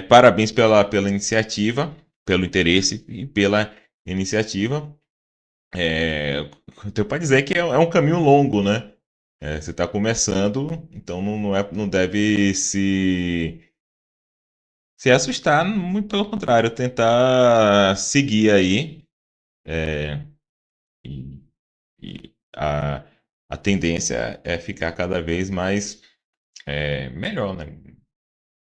parabéns pela iniciativa, pelo interesse e pela iniciativa. Tenho para dizer que é um caminho longo, né? Você está começando, então não deve se assustar, muito pelo contrário, tentar seguir aí. E a tendência é ficar cada vez mais melhor, né?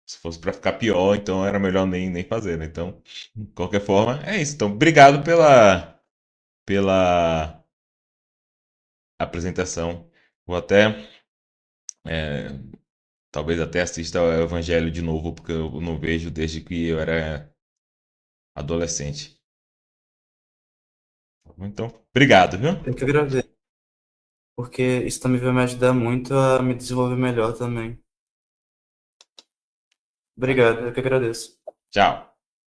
Se fosse para ficar pior, então era melhor nem fazer, né? Então, de qualquer forma, é isso. Então, obrigado pela apresentação. Vou talvez até assista o Evangelho de novo, porque eu não vejo desde que eu era adolescente. Então, obrigado, viu? Eu que agradeço, porque isso também vai me ajudar muito a me desenvolver melhor também. Obrigado, eu que agradeço. Tchau.